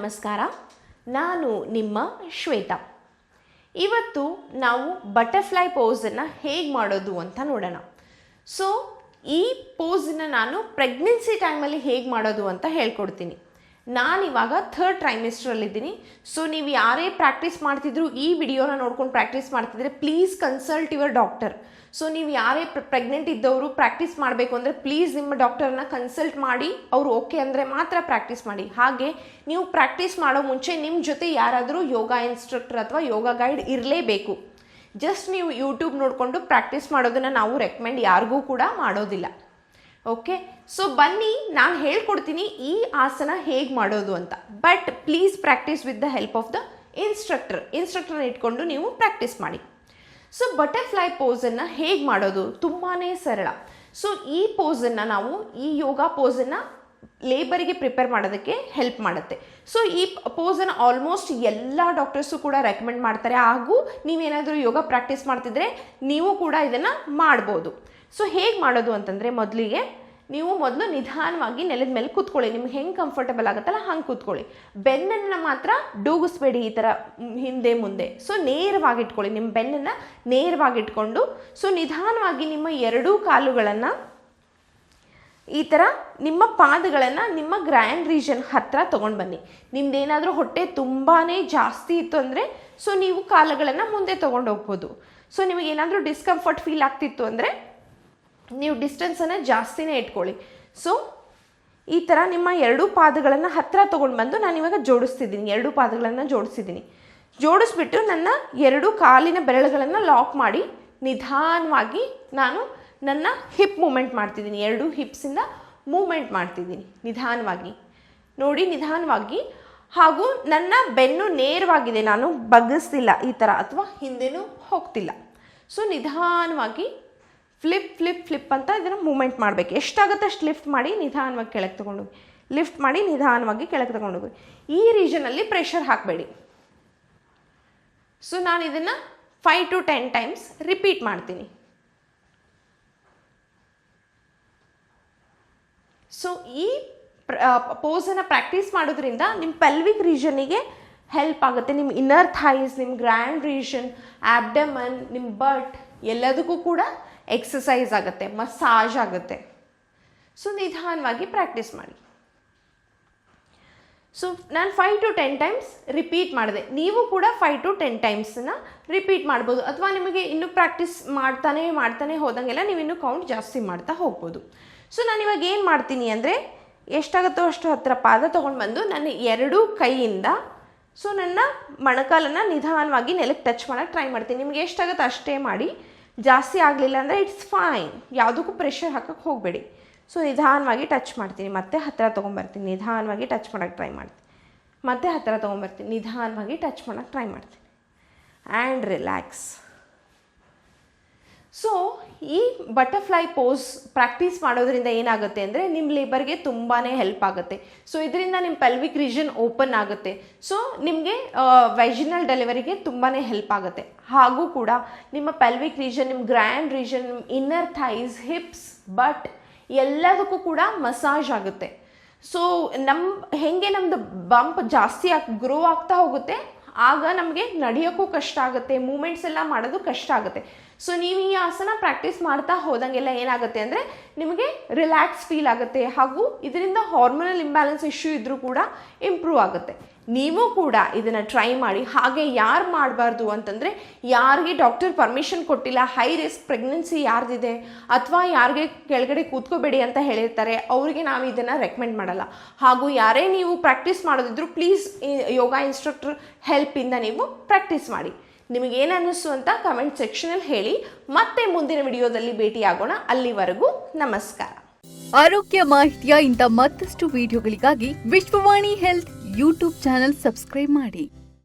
ನಮಸ್ಕಾರ. ನಾನು ನಿಮ್ಮ ಶ್ವೇತಾ. ಇವತ್ತು ನಾವು ಬಟರ್ಫ್ಲೈ ಪೋಸನ್ನು ಹೇಗೆ ಮಾಡೋದು ಅಂತ ನೋಡೋಣ. ಸೊ ಈ ಪೋಸನ್ನು ನಾನು ಪ್ರೆಗ್ನೆನ್ಸಿ ಟೈಮಲ್ಲಿ ಹೇಗೆ ಮಾಡೋದು ಅಂತ ಹೇಳ್ಕೊಡ್ತೀನಿ. ನಾನಿವಾಗ 3rd ಟ್ರೈಮಿಸ್ಟ್ರಲ್ಲಿದ್ದೀನಿ. ಸೊ ನೀವು ಯಾರೇ ಪ್ರಾಕ್ಟೀಸ್ ಮಾಡ್ತಿದ್ರು ಈ ವಿಡಿಯೋನ ನೋಡ್ಕೊಂಡು ಪ್ರಾಕ್ಟೀಸ್ ಮಾಡ್ತಿದ್ರೆ please consult your doctor. So ನೀವು ಯಾರೇ ಪ್ರೆಗ್ನೆಂಟ್ ಇದ್ದವರು ಪ್ರಾಕ್ಟೀಸ್ ಮಾಡಬೇಕು ಅಂದರೆ ಪ್ಲೀಸ್ ನಿಮ್ಮ ಡಾಕ್ಟರ್ನ ಕನ್ಸಲ್ಟ್ ಮಾಡಿ, ಅವರು ಓಕೆ ಅಂದರೆ ಮಾತ್ರ ಪ್ರಾಕ್ಟೀಸ್ ಮಾಡಿ. ಹಾಗೆ ನೀವು ಪ್ರಾಕ್ಟೀಸ್ ಮಾಡೋ ಮುಂಚೆ ನಿಮ್ಮ ಜೊತೆ ಯಾರಾದರೂ ಯೋಗ ಇನ್ಸ್ಟ್ರಕ್ಟರ್ ಅಥವಾ ಯೋಗ ಗೈಡ್ ಇರಲೇಬೇಕು. ಜಸ್ಟ್ ನೀವು ಯೂಟ್ಯೂಬ್ ನೋಡಿಕೊಂಡು ಪ್ರಾಕ್ಟೀಸ್ ಮಾಡೋದನ್ನು ನಾವು ರೆಕಮೆಂಡ್ ಯಾರಿಗೂ ಕೂಡ ಮಾಡೋದಿಲ್ಲ. ಓಕೆ, ಸೊ ಬನ್ನಿ ನಾನು ಹೇಳ್ಕೊಡ್ತೀನಿ ಈ ಆಸನ ಹೇಗೆ ಮಾಡೋದು ಅಂತ. But please practice with the help of the ಇನ್ಸ್ಟ್ರಕ್ಟರ್ನ ಇಟ್ಕೊಂಡು ನೀವು ಪ್ರಾಕ್ಟೀಸ್ ಮಾಡಿ. ಸೊ ಬಟರ್ಫ್ಲೈ ಪೋಸನ್ನು ಹೇಗೆ ಮಾಡೋದು ತುಂಬಾ ಸರಳ. ಸೊ ಈ ಪೋಸನ್ನು ನಾವು ಈ ಯೋಗ ಪೋಸನ್ನು ಲೇಬರಿಗೆ ಪ್ರಿಪೇರ್ ಮಾಡೋದಕ್ಕೆ ಹೆಲ್ಪ್ ಮಾಡುತ್ತೆ. ಸೊ ಈ ಪೋಸನ್ನು ಆಲ್ಮೋಸ್ಟ್ ಎಲ್ಲ ಡಾಕ್ಟರ್ಸು ಕೂಡ ರೆಕಮೆಂಡ್ ಮಾಡ್ತಾರೆ. ಹಾಗೂ ನೀವೇನಾದರೂ ಯೋಗ ಪ್ರಾಕ್ಟೀಸ್ ಮಾಡ್ತಿದ್ರೆ ನೀವು ಕೂಡ ಇದನ್ನು ಮಾಡ್ಬೋದು. ಸೊ ಹೇಗೆ ಮಾಡೋದು ಅಂತಂದರೆ ಮೊದಲು ನಿಧಾನವಾಗಿ ನೆಲದ ಮೇಲೆ ಕೂತ್ಕೊಳ್ಳಿ. ನಿಮ್ಗೆ ಹೆಂಗೆ ಕಂಫರ್ಟಬಲ್ ಆಗುತ್ತಲ್ಲ ಹಂಗೆ ಕೂತ್ಕೊಳ್ಳಿ. ಬೆನ್ನನ್ನು ಮಾತ್ರ ಡೂಗಿಸ್ಬೇಡಿ ಈ ಥರ ಹಿಂದೆ ಮುಂದೆ. ಸೊ ನೇರವಾಗಿ ಇಟ್ಕೊಳ್ಳಿ, ನಿಮ್ಮ ಬೆನ್ನನ್ನು ನೇರವಾಗಿ ಇಟ್ಕೊಂಡು ಸೊ ನಿಧಾನವಾಗಿ ನಿಮ್ಮ ಎರಡೂ ಕಾಲುಗಳನ್ನು ಈ ಥರ ನಿಮ್ಮ ಪಾದಗಳನ್ನು ನಿಮ್ಮ ಗ್ರ್ಯಾಂಡ್ ರೀಜನ್ ಹತ್ತಿರ ತೊಗೊಂಡು ಬನ್ನಿ. ನಿಮ್ದೇನಾದರೂ ಹೊಟ್ಟೆ ತುಂಬಾ ಜಾಸ್ತಿ ಇತ್ತು ಅಂದರೆ ಸೊ ನೀವು ಕಾಲುಗಳನ್ನು ಮುಂದೆ ತೊಗೊಂಡು ಹೋಗ್ಬೋದು. ಸೊ ನಿಮಗೇನಾದರೂ ಡಿಸ್ಕಂಫರ್ಟ್ ಫೀಲ್ ಆಗ್ತಿತ್ತು ಅಂದರೆ ನೀವು ಡಿಸ್ಟೆನ್ಸನ್ನು ಜಾಸ್ತಿನೇ ಇಟ್ಕೊಳ್ಳಿ. ಸೊ ಈ ಥರ ನಿಮ್ಮ ಎರಡೂ ಪಾದಗಳನ್ನು ಹತ್ತಿರ ತೊಗೊಂಡು ಬಂದು ನಾನು ಇವಾಗ ಜೋಡಿಸ್ತಿದ್ದೀನಿ. ಎರಡೂ ಪಾದಗಳನ್ನು ಜೋಡಿಸ್ಬಿಟ್ಟು ನನ್ನ ಎರಡೂ ಕಾಲಿನ ಬೆರಳುಗಳನ್ನು ಲಾಕ್ ಮಾಡಿ ನಿಧಾನವಾಗಿ ನಾನು ನನ್ನ ಹಿಪ್ ಮೂಮೆಂಟ್ ಮಾಡ್ತಿದ್ದೀನಿ. ಎರಡೂ ಹಿಪ್ಸಿಂದ ಮೂಮೆಂಟ್ ಮಾಡ್ತಿದ್ದೀನಿ ನಿಧಾನವಾಗಿ. ನೋಡಿ ನಿಧಾನವಾಗಿ. ಹಾಗೂ ನನ್ನ ಬೆನ್ನು ನೇರವಾಗಿದೆ, ನಾನು ಬಗ್ಗಿಸ್ತಿಲ್ಲ ಈ ಥರ ಅಥವಾ ಹಿಂದೆನೂ ಹೋಗ್ತಿಲ್ಲ. ಸೊ ನಿಧಾನವಾಗಿ ಫ್ಲಿಪ್ ಅಂತ ಇದನ್ನು ಮೂಮೆಂಟ್ ಮಾಡಬೇಕು. ಎಷ್ಟಾಗುತ್ತೆ ಅಷ್ಟು ಲಿಫ್ಟ್ ಮಾಡಿ ನಿಧಾನವಾಗಿ ಕೆಳಗೆ ತೊಗೊಂಡೋಗಿ ಈ ರೀಜನಲ್ಲಿ ಪ್ರೆಷರ್ ಹಾಕಬೇಡಿ. ಸೊ ನಾನು ಇದನ್ನು 5 to 10 ಟೈಮ್ಸ್ ರಿಪೀಟ್ ಮಾಡ್ತೀನಿ. ಸೊ ಈ ಪೋಸನ್ನು ಪ್ರಾಕ್ಟೀಸ್ ಮಾಡೋದ್ರಿಂದ ನಿಮ್ಮ ಪೆಲ್ವಿಕ್ ರೀಜನಿಗೆ ಹೆಲ್ಪ್ ಆಗುತ್ತೆ. ನಿಮ್ಮ ಇನ್ನರ್ ಥೈಸ್, ನಿಮ್ಮ ಗ್ರ್ಯಾಂಡ್ ರೀಜನ್, ಆಬ್ಡಮನ್, ನಿಮ್ಮ ಬಟ್ ಎಲ್ಲದಕ್ಕೂ ಕೂಡ ಎಕ್ಸಸೈಸ್ ಆಗುತ್ತೆ, ಮಸಾಜ್ ಆಗುತ್ತೆ. ಸೊ ನಿಧಾನವಾಗಿ ಪ್ರಾಕ್ಟೀಸ್ ಮಾಡಿ. ಸೊ ನಾನು 5 to 10 ಟೈಮ್ಸ್ ರಿಪೀಟ್ ಮಾಡಿದೆ. ನೀವು ಕೂಡ 5 to 10 ಟೈಮ್ಸನ್ನ ರಿಪೀಟ್ ಮಾಡ್ಬೋದು. ಅಥವಾ ನಿಮಗೆ ಇನ್ನೂ ಪ್ರಾಕ್ಟೀಸ್ ಮಾಡ್ತಾನೆ ಹೋದಂಗೆಲ್ಲ ನೀವು ಇನ್ನೂ ಕೌಂಟ್ ಜಾಸ್ತಿ ಮಾಡ್ತಾ ಹೋಗ್ಬೋದು. ಸೊ ನಾನಿವಾಗ ಏನು ಮಾಡ್ತೀನಿ ಅಂದರೆ ಎಷ್ಟಾಗುತ್ತೋ ಅಷ್ಟು ಹತ್ತಿರ ಪಾದ ತೊಗೊಂಡು ಬಂದು ನನ್ನ ಎರಡೂ ಕೈಯಿಂದ ಸೊ ನನ್ನ ಮೊಣಕಾಲನ್ನು ನಿಧಾನವಾಗಿ ನೆಲಕ್ಕೆ ಟಚ್ ಮಾಡೋಕ್ಕೆ ಟ್ರೈ ಮಾಡ್ತೀನಿ. ನಿಮಗೆ ಎಷ್ಟಾಗುತ್ತೋ ಅಷ್ಟೇ ಮಾಡಿ. ಜಾಸ್ತಿ ಆಗಲಿಲ್ಲ ಅಂದರೆ ಇಟ್ಸ್ ಫೈನ್, ಯಾವುದಕ್ಕೂ ಪ್ರೆಷರ್ ಹಾಕೋಕ್ಕೆ ಹೋಗಬೇಡಿ. ಸೊ ನಿಧಾನವಾಗಿ ಟಚ್ ಮಾಡ್ತೀನಿ, ಮತ್ತೆ ಹತ್ತಿರ ತೊಗೊಂಬರ್ತೀನಿ, ನಿಧಾನವಾಗಿ ಟಚ್ ಮಾಡೋಕ್ಕೆ ಟ್ರೈ ಮಾಡ್ತೀನಿ, ಮತ್ತೆ ಹತ್ತಿರ ತೊಗೊಂಬರ್ತೀನಿ, ನಿಧಾನವಾಗಿ ಟಚ್ ಮಾಡೋಕ್ಕೆ ಟ್ರೈ ಮಾಡ್ತೀನಿ ಆ್ಯಂಡ್ ರಿಲ್ಯಾಕ್ಸ್. ಸೊ ಈ ಬಟರ್ಫ್ಲೈ ಪೋಸ್ ಪ್ರಾಕ್ಟೀಸ್ ಮಾಡೋದ್ರಿಂದ ಏನಾಗುತ್ತೆ ಅಂದರೆ ನಿಮ್ಮ ಲೇಬರ್ಗೆ ತುಂಬಾ ಹೆಲ್ಪ್ ಆಗುತ್ತೆ. ಸೊ ಇದರಿಂದ ನಿಮ್ಮ ಪೆಲ್ವಿಕ್ ರೀಜನ್ ಓಪನ್ ಆಗುತ್ತೆ. ಸೊ ನಿಮಗೆ ವೆಜಿನಲ್ ಡೆಲಿವರಿಗೆ ತುಂಬಾ ಹೆಲ್ಪ್ ಆಗುತ್ತೆ. ಹಾಗೂ ಕೂಡ ನಿಮ್ಮ ಪೆಲ್ವಿಕ್ ರೀಜನ್, ನಿಮ್ಮ ಗ್ರ್ಯಾಂಡ್ ರೀಜನ್, ನಿಮ್ಮ ಇನ್ನರ್ ಥೈಸ್, ಹಿಪ್ಸ್, ಬಟ್ ಎಲ್ಲದಕ್ಕೂ ಕೂಡ ಮಸಾಜ್ ಆಗುತ್ತೆ. ಸೊ ನಮ್ಮದು ಬಂಪ್ ಜಾಸ್ತಿ ಗ್ರೋ ಆಗ್ತಾ ಹೋಗುತ್ತೆ, ಆಗ ನಮಗೆ ನಡೆಯೋಕ್ಕೂ ಕಷ್ಟ ಆಗುತ್ತೆ, ಮೂಮೆಂಟ್ಸ್ ಎಲ್ಲ ಮಾಡೋದು ಕಷ್ಟ ಆಗುತ್ತೆ. ಸೊ ನೀವು ಈ ಆಸನ ಪ್ರಾಕ್ಟೀಸ್ ಮಾಡ್ತಾ ಹೋದಂಗೆಲ್ಲ ಏನಾಗುತ್ತೆ ಅಂದರೆ ನಿಮಗೆ ರಿಲ್ಯಾಕ್ಸ್ ಫೀಲ್ ಆಗುತ್ತೆ. ಹಾಗೂ ಇದರಿಂದ ಹಾರ್ಮೋನಲ್ ಇಂಬ್ಯಾಲೆನ್ಸ್ ಇಶ್ಯೂ ಇದ್ದರೂ ಕೂಡ ಇಂಪ್ರೂವ್ ಆಗುತ್ತೆ. ನೀವು ಕೂಡ ಇದನ್ನು ಟ್ರೈ ಮಾಡಿ. ಹಾಗೆ ಯಾರು ಮಾಡಬಾರ್ದು ಅಂತಂದರೆ ಯಾರಿಗೆ ಡಾಕ್ಟರ್ ಪರ್ಮಿಷನ್ ಕೊಟ್ಟಿಲ್ಲ, ಹೈ ರಿಸ್ಕ್ ಪ್ರೆಗ್ನೆನ್ಸಿ ಯಾರ್ದಿದೆ ಅಥವಾ ಯಾರಿಗೆ ಕೆಳಗಡೆ ಕೂತ್ಕೋಬೇಡಿ ಅಂತ ಹೇಳಿರ್ತಾರೆ, ಅವರಿಗೆ ನಾವು ಇದನ್ನು ರೆಕಮೆಂಡ್ ಮಾಡಲ್ಲ. ಹಾಗೂ ಯಾರೇ ನೀವು ಪ್ರಾಕ್ಟೀಸ್ ಮಾಡೋದಿದ್ರು ಪ್ಲೀಸ್ ಯೋಗ ಇನ್ಸ್ಟ್ರಕ್ಟರ್ ಹೆಲ್ಪಿಂದ ನೀವು ಪ್ರಾಕ್ಟೀಸ್ ಮಾಡಿ. ನಿಮಗೇನು ಅನ್ನಿಸ್ತು ಅಂತ ಕಮೆಂಟ್ ಸೆಕ್ಷನಲ್ಲಿ ಹೇಳಿ. ಮತ್ತೆ ಮುಂದಿನ ವಿಡಿಯೋದಲ್ಲಿ ಭೇಟಿಯಾಗೋಣ. ಅಲ್ಲಿವರೆಗೂ ನಮಸ್ಕಾರ. ಆರೋಗ್ಯ ಮಾಹಿತಿಯ ಇಂಥ ಮತ್ತಷ್ಟು ವಿಡಿಯೋಗಳಿಗಾಗಿ Vishwavani health YouTube channel subscribe ಮಾಡಿ.